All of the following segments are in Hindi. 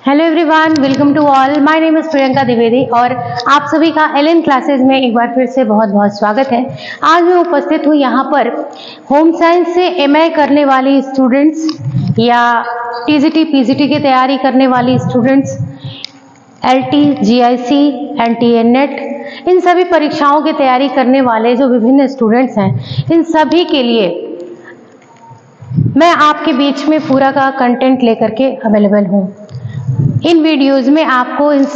Hello everyone, welcome to all. My name is Priyanka Dwivedi और आप सभी का एलएन क्लासेस में एक बार फिर से बहुत बहुत स्वागत है। आज मैं उपस्थित हूँ यहाँ पर होम साइंस से एमए करने वाली स्टूडेंट्स या टीजीटी पीजीटी की तैयारी करने वाली students, LT, GIC, NTA, NET, इन सभी परीक्षाओं की तैयारी करने वाले जो विभिन्न स्टूडेंट्स हैं, इन सभी के लिए मैं आपके बीच में पूरा का कंटेंट लेकर के अवेलेबल हूँ। इन वीडियोज़ में आपको इस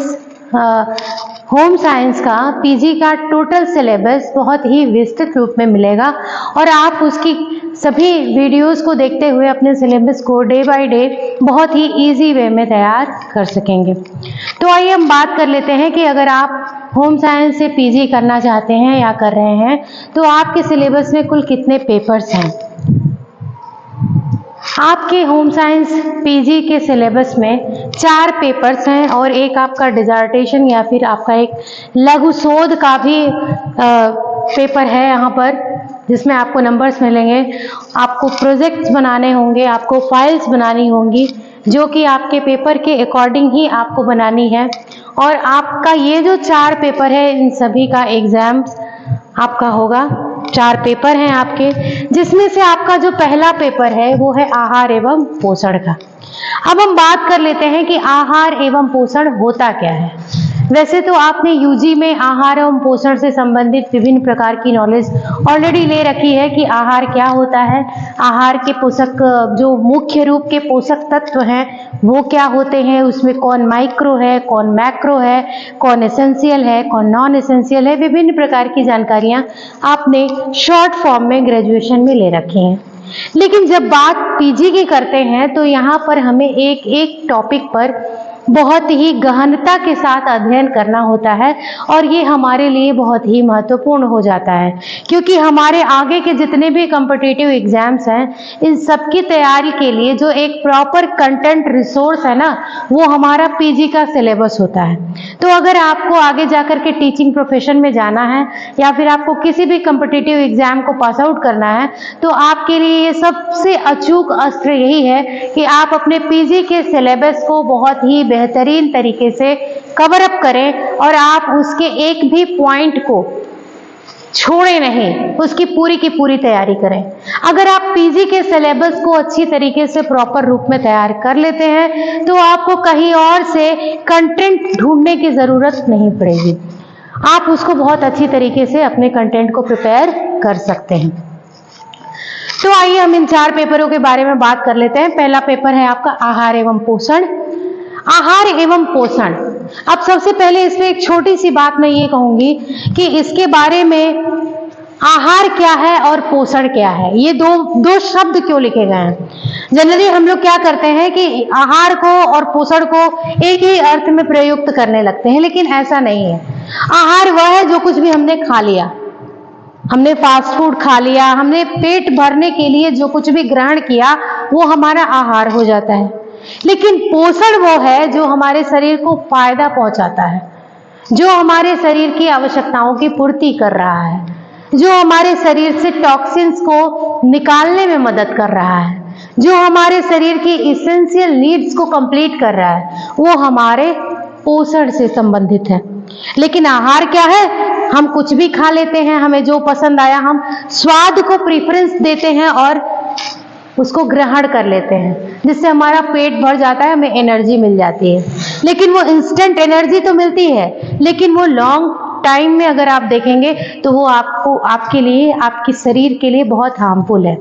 होम साइंस का पीजी का टोटल सिलेबस बहुत ही विस्तृत रूप में मिलेगा और आप उसकी सभी वीडियोज़ को देखते हुए अपने सिलेबस को डे बाय डे बहुत ही इजी वे में तैयार कर सकेंगे। तो आइए हम बात कर लेते हैं कि अगर आप होम साइंस से पीजी करना चाहते हैं या कर रहे हैं तो आपके सिलेबस में कुल कितने पेपर्स हैं। आपके होम साइंस पीजी के सिलेबस में 4 पेपर्स हैं और एक आपका डिजर्टेशन या फिर आपका एक लघु शोध का भी पेपर है यहाँ पर, जिसमें आपको नंबर्स मिलेंगे। आपको प्रोजेक्ट्स बनाने होंगे, आपको फाइल्स बनानी होंगी जो कि आपके पेपर के अकॉर्डिंग ही आपको बनानी है। और आपका ये जो 4 पेपर है, इन सभी का एग्जाम्स आपका होगा। 4 पेपर हैं आपके, जिसमें से आपका जो पहला पेपर है वो है आहार एवं पोषण का। अब हम बात कर लेते हैं कि आहार एवं पोषण होता क्या है। वैसे तो आपने यूजी में आहार एवं पोषण से संबंधित विभिन्न प्रकार की नॉलेज ऑलरेडी ले रखी है कि आहार क्या होता है, आहार के पोषक जो मुख्य रूप के पोषक तत्व हैं वो क्या होते हैं, उसमें कौन माइक्रो है, कौन मैक्रो है, कौन एसेंशियल है, कौन नॉन एसेंशियल है, विभिन्न प्रकार की जानकारियां आपने शॉर्ट फॉर्म में ग्रेजुएशन में ले रखी हैं। लेकिन जब बात पीजी की करते हैं तो यहाँ पर हमें एक एक टॉपिक पर बहुत ही गहनता के साथ अध्ययन करना होता है और ये हमारे लिए बहुत ही महत्वपूर्ण हो जाता है, क्योंकि हमारे आगे के जितने भी कॉम्पिटिटिव एग्जाम्स हैं, इन सब की तैयारी के लिए जो एक प्रॉपर कंटेंट रिसोर्स है ना, वो हमारा पीजी का सिलेबस होता है। तो अगर आपको आगे जाकर के टीचिंग प्रोफेशन में जाना है या फिर आपको किसी भी कॉम्पिटिटिव एग्जाम को पास आउट करना है, तो आपके लिए ये सबसे अचूक अस्त्र यही है कि आप अपने पीजी के सिलेबस को बहुत ही बेहतरीन तरीके से कवर अप करें और आप उसके एक भी पॉइंट को छोड़े नहीं, उसकी पूरी की पूरी तैयारी करें। अगर आप पीजी के सिलेबस को अच्छी तरीके से प्रॉपर रूप में तैयार कर लेते हैं तो आपको कहीं और से कंटेंट ढूंढने की जरूरत नहीं पड़ेगी। आप उसको बहुत अच्छी तरीके से अपने कंटेंट को प्रिपेयर कर सकते हैं। तो आइए हम इन 4 पेपरों के बारे में बात कर लेते हैं। पहला पेपर है आपका आहार एवं पोषण। आहार एवं पोषण, अब सबसे पहले इसमें एक छोटी सी बात मैं ये कहूंगी कि इसके बारे में आहार क्या है और पोषण क्या है, ये दो शब्द क्यों लिखे गए हैं। जनरली हम लोग क्या करते हैं कि आहार को और पोषण को एक ही अर्थ में प्रयुक्त करने लगते हैं, लेकिन ऐसा नहीं है। आहार वह है जो कुछ भी हमने खा लिया, हमने फास्ट फूड खा लिया, हमने पेट भरने के लिए जो कुछ भी ग्रहण किया वो हमारा आहार हो जाता है। लेकिन पोषण वो है जो हमारे शरीर को फायदा पहुंचाता है, जो हमारे शरीर की आवश्यकताओं की पूर्ति कर रहा है, जो हमारे शरीर से टॉक्सिन्स को निकालने में मदद कर रहा है, जो हमारे शरीर की इसेंशियल नीड्स को कंप्लीट कर रहा है, वो हमारे पोषण से संबंधित है। लेकिन आहार क्या है, हम कुछ भी खा लेते हैं, हमें जो पसंद आया हम स्वाद को प्रीफरेंस देते हैं और उसको ग्रहण कर लेते हैं, जिससे हमारा पेट भर जाता है, हमें एनर्जी मिल जाती है। लेकिन वो इंस्टेंट एनर्जी तो मिलती है, लेकिन वो लॉन्ग टाइम में अगर आप देखेंगे तो वो आपको, आपके लिए, आपके शरीर के लिए बहुत हार्मफुल है।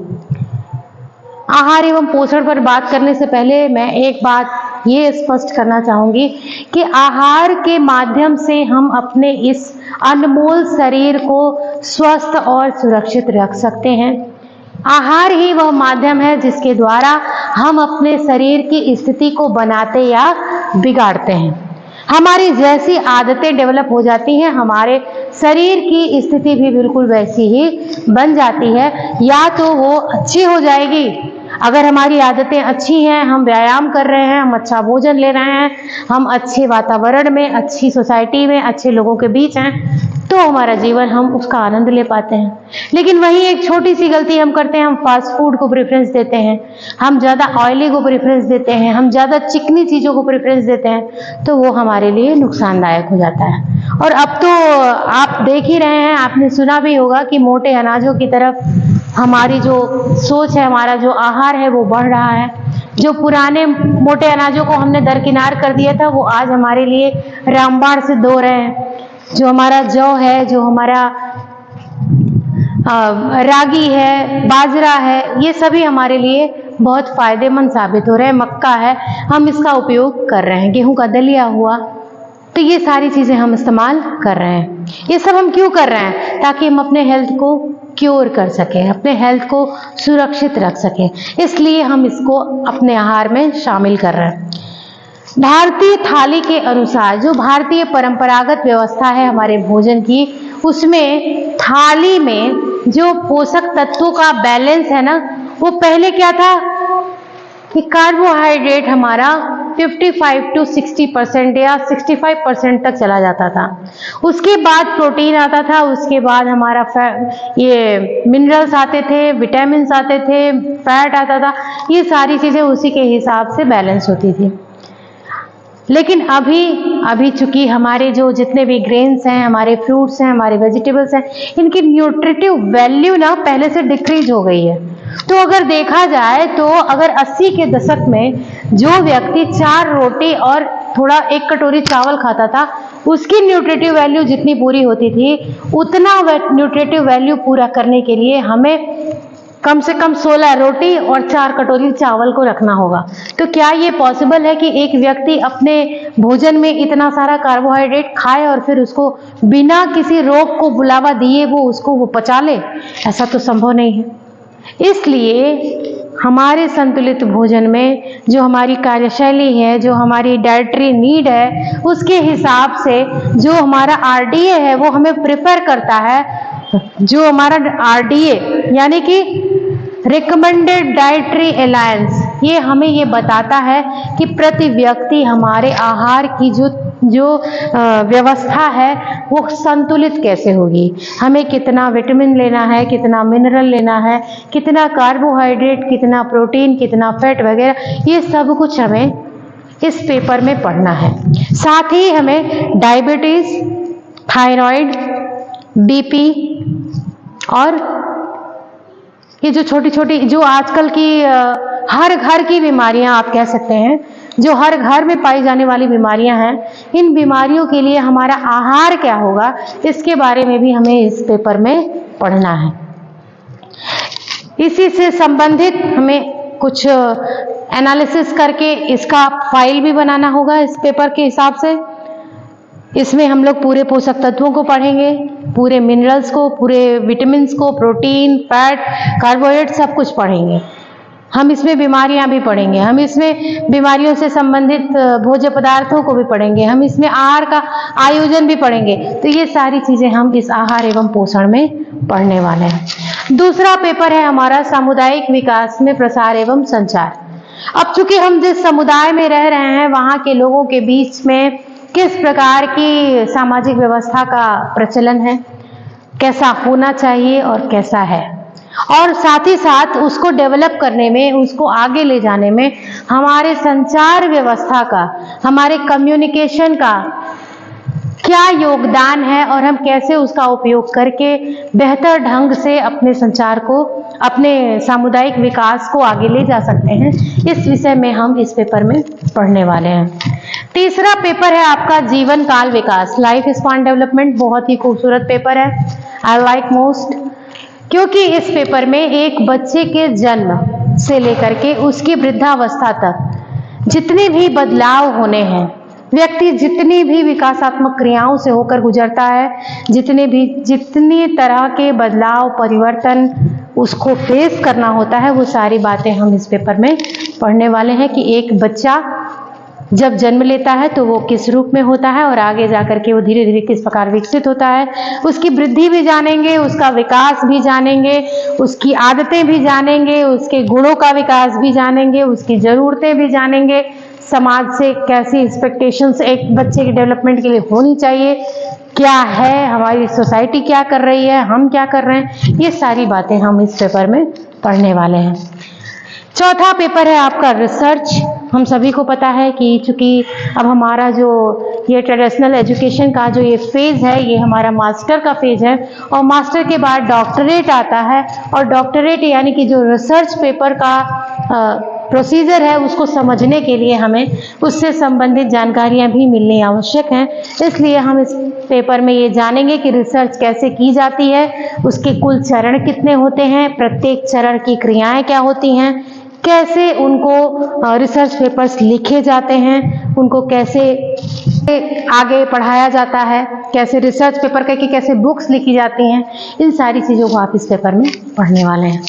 आहार एवं पोषण पर बात करने से पहले मैं एक बात ये स्पष्ट करना चाहूंगी कि आहार के माध्यम से हम अपने इस अनमोल शरीर को स्वस्थ और सुरक्षित रख सकते हैं। आहार ही वह माध्यम है जिसके द्वारा हम अपने शरीर की स्थिति को बनाते या बिगाड़ते हैं। हमारी जैसी आदतें डेवलप हो जाती हैं, हमारे शरीर की स्थिति भी बिल्कुल वैसी ही बन जाती है। या तो वो अच्छी हो जाएगी अगर हमारी आदतें अच्छी हैं, हम व्यायाम कर रहे हैं, हम अच्छा भोजन ले रहे हैं, हम अच्छे वातावरण में, अच्छी सोसाइटी में, अच्छे लोगों के बीच हैं, तो हमारा जीवन हम उसका आनंद ले पाते हैं। लेकिन वही एक छोटी सी गलती हम करते हैं, हम फास्ट फूड को प्रेफरेंस देते हैं, हम ज़्यादा ऑयली को प्रेफरेंस देते हैं, हम ज़्यादा चिकनी चीज़ों को प्रेफरेंस देते हैं, तो वो हमारे लिए नुकसानदायक हो जाता है। और अब तो आप देख ही रहे हैं, आपने सुना भी होगा कि मोटे अनाजों की तरफ हमारी जो सोच है, हमारा जो आहार है वो बढ़ रहा है। जो पुराने मोटे अनाजों को हमने दरकिनार कर दिया था, वो आज हमारे लिए रामबाण सिद्ध हो रहे हैं। जो हमारा जौ है, जो हमारा रागी है, बाजरा है, ये सभी हमारे लिए बहुत फायदेमंद साबित हो रहे हैं। मक्का है, हम इसका उपयोग कर रहे हैं। गेहूं का दलिया हुआ, तो ये सारी चीज़ें हम इस्तेमाल कर रहे हैं। ये सब हम क्यों कर रहे हैं? ताकि हम अपने हेल्थ को क्योर कर सकें, अपने हेल्थ को सुरक्षित रख सकें, इसलिए हम इसको अपने आहार में शामिल कर रहे हैं। भारतीय थाली के अनुसार, जो भारतीय परंपरागत व्यवस्था है हमारे भोजन की, उसमें थाली में जो पोषक तत्वों का बैलेंस है ना, वो पहले क्या था कि कार्बोहाइड्रेट हमारा 55 to 60% या 65% तक चला जाता था। उसके बाद प्रोटीन आता था, उसके बाद हमारा ये मिनरल्स आते थे, विटामिन्स आते थे, फैट आता था, ये सारी चीज़ें उसी के हिसाब से बैलेंस होती थी। लेकिन अभी चूंकि हमारे जो जितने भी ग्रेन्स हैं, हमारे फ्रूट्स हैं, हमारे वेजिटेबल्स हैं, इनकी न्यूट्रिटिव वैल्यू ना पहले से डिक्रीज हो गई है। तो अगर देखा जाए तो अगर 80 के दशक में जो व्यक्ति 4 रोटी और थोड़ा 1 कटोरी चावल खाता था, उसकी न्यूट्रिटिव वैल्यू जितनी पूरी होती थी, उतना न्यूट्रिटिव वैल्यू पूरा करने के लिए हमें कम से कम 16 रोटी और 4 कटोरी चावल को रखना होगा। तो क्या ये पॉसिबल है कि एक व्यक्ति अपने भोजन में इतना सारा कार्बोहाइड्रेट खाए और फिर उसको बिना किसी रोग को बुलावा दिए वो पचा ले? ऐसा तो संभव नहीं है। इसलिए हमारे संतुलित भोजन में जो हमारी कार्यशैली है, जो हमारी डाइटरी नीड है, उसके हिसाब से जो हमारा RDA है वो हमें प्रेफर करता है। जो हमारा RDA यानी कि रिकमेंडेड डाइटरी अलायंस, ये हमें ये बताता है कि प्रति व्यक्ति हमारे आहार की जो व्यवस्था है वो संतुलित कैसे होगी। हमें कितना विटामिन लेना है, कितना मिनरल लेना है, कितना कार्बोहाइड्रेट, कितना प्रोटीन, कितना फैट वगैरह, ये सब कुछ हमें इस पेपर में पढ़ना है। साथ ही हमें डायबिटीज, थायराइड, BP और ये जो छोटी छोटी जो आजकल की हर घर की बीमारियां आप कह सकते हैं, जो हर घर में पाई जाने वाली बीमारियां हैं, इन बीमारियों के लिए हमारा आहार क्या होगा, इसके बारे में भी हमें इस पेपर में पढ़ना है। इसी से संबंधित हमें कुछ एनालिसिस करके इसका फाइल भी बनाना होगा इस पेपर के हिसाब से। इसमें हम लोग पूरे पोषक तत्वों को पढ़ेंगे, पूरे मिनरल्स को, पूरे विटामिन्स को, प्रोटीन, फैट, कार्बोहाइड्रेट सब कुछ पढ़ेंगे। हम इसमें बीमारियां भी पढ़ेंगे, हम इसमें बीमारियों से संबंधित भोज्य पदार्थों को भी पढ़ेंगे, हम इसमें आहार का आयोजन भी पढ़ेंगे। तो ये सारी चीजें हम इस आहार एवं पोषण में पढ़ने वाले हैं। दूसरा पेपर है हमारा सामुदायिक विकास में प्रसार एवं संचार। अब चूंकि हम जिस समुदाय में रह रहे हैं, वहाँ के लोगों के बीच में किस प्रकार की सामाजिक व्यवस्था का प्रचलन है, कैसा होना चाहिए और कैसा है, और साथ ही साथ उसको डेवलप करने में, उसको आगे ले जाने में हमारे संचार व्यवस्था का, हमारे कम्युनिकेशन का क्या योगदान है और हम कैसे उसका उपयोग करके बेहतर ढंग से अपने संचार को, अपने सामुदायिक विकास को आगे ले जा सकते हैं, इस विषय में हम इस पेपर में पढ़ने वाले हैं। तीसरा पेपर है आपका जीवन काल विकास, लाइफ स्पान डेवलपमेंट। बहुत ही खूबसूरत पेपर है, आई लाइक मोस्ट, क्योंकि इस पेपर में एक बच्चे के जन्म से लेकर के उसकी वृद्धावस्था तक जितने भी बदलाव होने हैं, व्यक्ति जितनी भी विकासात्मक क्रियाओं से होकर गुजरता है, जितनी तरह के बदलाव, परिवर्तन उसको फेस करना होता है, वो सारी बातें हम इस पेपर में पढ़ने वाले हैं कि एक बच्चा जब जन्म लेता है तो वो किस रूप में होता है और आगे जाकर के वो धीरे धीरे किस प्रकार विकसित होता है, उसकी वृद्धि भी जानेंगे, उसका विकास भी जानेंगे, उसकी आदतें भी जानेंगे, उसके गुणों का विकास भी जानेंगे, उसकी ज़रूरतें भी जानेंगे, समाज से कैसी एक्सपेक्टेशंस एक बच्चे के डेवलपमेंट के लिए होनी चाहिए, क्या है, हमारी सोसाइटी क्या कर रही है, हम क्या कर रहे हैं, ये सारी बातें हम इस पेपर में पढ़ने वाले हैं। चौथा पेपर है आपका रिसर्च। हम सभी को पता है कि चूंकि अब हमारा जो ये ट्रेडिशनल एजुकेशन का जो ये फेज़ है, ये हमारा मास्टर का फेज़ है और मास्टर के बाद डॉक्टरेट आता है और डॉक्टरेट यानी कि जो रिसर्च पेपर का प्रोसीजर है उसको समझने के लिए हमें उससे संबंधित जानकारियां भी मिलनी आवश्यक हैं। इसलिए हम इस पेपर में ये जानेंगे कि रिसर्च कैसे की जाती है, उसके कुल चरण कितने होते हैं, प्रत्येक चरण की क्रियाएं क्या होती हैं, कैसे उनको रिसर्च पेपर्स लिखे जाते हैं, उनको कैसे आगे पढ़ाया जाता है, कैसे रिसर्च पेपर करके कैसे बुक्स लिखी जाती हैं, इन सारी चीज़ों को आप इस पेपर में पढ़ने वाले हैं।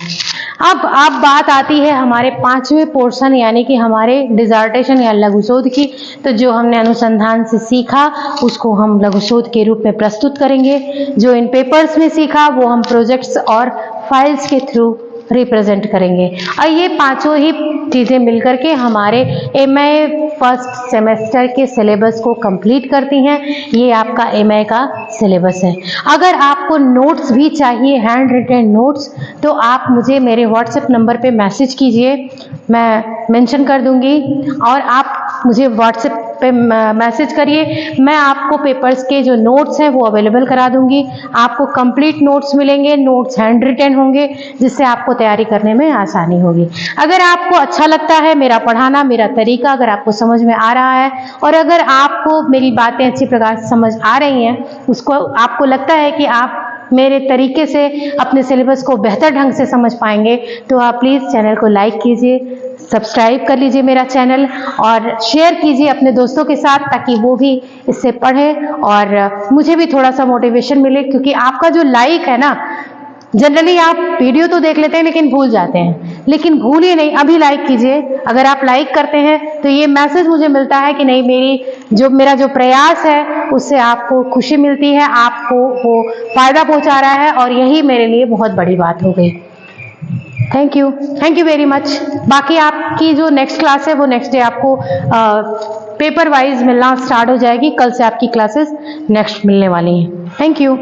अब बात आती है हमारे 5वें पोर्शन यानी कि हमारे डिसर्टेशन या लघु शोध की। तो जो हमने अनुसंधान से सीखा उसको हम लघु शोध के रूप में प्रस्तुत करेंगे। जो इन पेपर्स में सीखा वो हम प्रोजेक्ट्स और फाइल्स के थ्रू रिप्रेजेंट करेंगे और ये पांचों ही चीज़ें मिलकर के हमारे MA फर्स्ट सेमेस्टर के सिलेबस को कंप्लीट करती हैं। ये आपका MA का सिलेबस है। अगर आपको नोट्स भी चाहिए, हैंड रिटन नोट्स, तो आप मुझे मेरे व्हाट्सएप नंबर पे मैसेज कीजिए, मैं मेंशन कर दूंगी और आप मुझे व्हाट्सएप पे मैसेज करिए, मैं आपको पेपर्स के जो नोट्स हैं वो अवेलेबल करा दूंगी। आपको कंप्लीट नोट्स मिलेंगे, नोट्स हैंड रिटन होंगे जिससे आपको तैयारी करने में आसानी होगी। अगर आपको अच्छा लगता है मेरा पढ़ाना, मेरा तरीका अगर आपको समझ में आ रहा है और अगर आपको मेरी बातें अच्छी प्रकार से समझ आ रही हैं, उसको आपको लगता है कि आप मेरे तरीके से अपने सिलेबस को बेहतर ढंग से समझ पाएंगे, तो आप प्लीज़ चैनल को लाइक कीजिए, सब्सक्राइब कर लीजिए मेरा चैनल और शेयर कीजिए अपने दोस्तों के साथ ताकि वो भी इससे पढ़ें और मुझे भी थोड़ा सा मोटिवेशन मिले। क्योंकि आपका जो लाइक है ना, जनरली आप वीडियो तो देख लेते हैं लेकिन भूल जाते हैं, लेकिन भूलिए नहीं, अभी लाइक कीजिए। अगर आप लाइक करते हैं तो ये मैसेज मुझे मिलता है कि नहीं, मेरा जो प्रयास है उससे आपको खुशी मिलती है, आपको वो फायदा पहुंचा रहा है और यही मेरे लिए बहुत बड़ी बात हो गई। Thank you very much. बाकी आपकी जो नेक्स्ट क्लास है वो नेक्स्ट डे आपको पेपर वाइज मिलना स्टार्ट हो जाएगी। कल से आपकी क्लासेस नेक्स्ट मिलने वाली हैं। Thank you.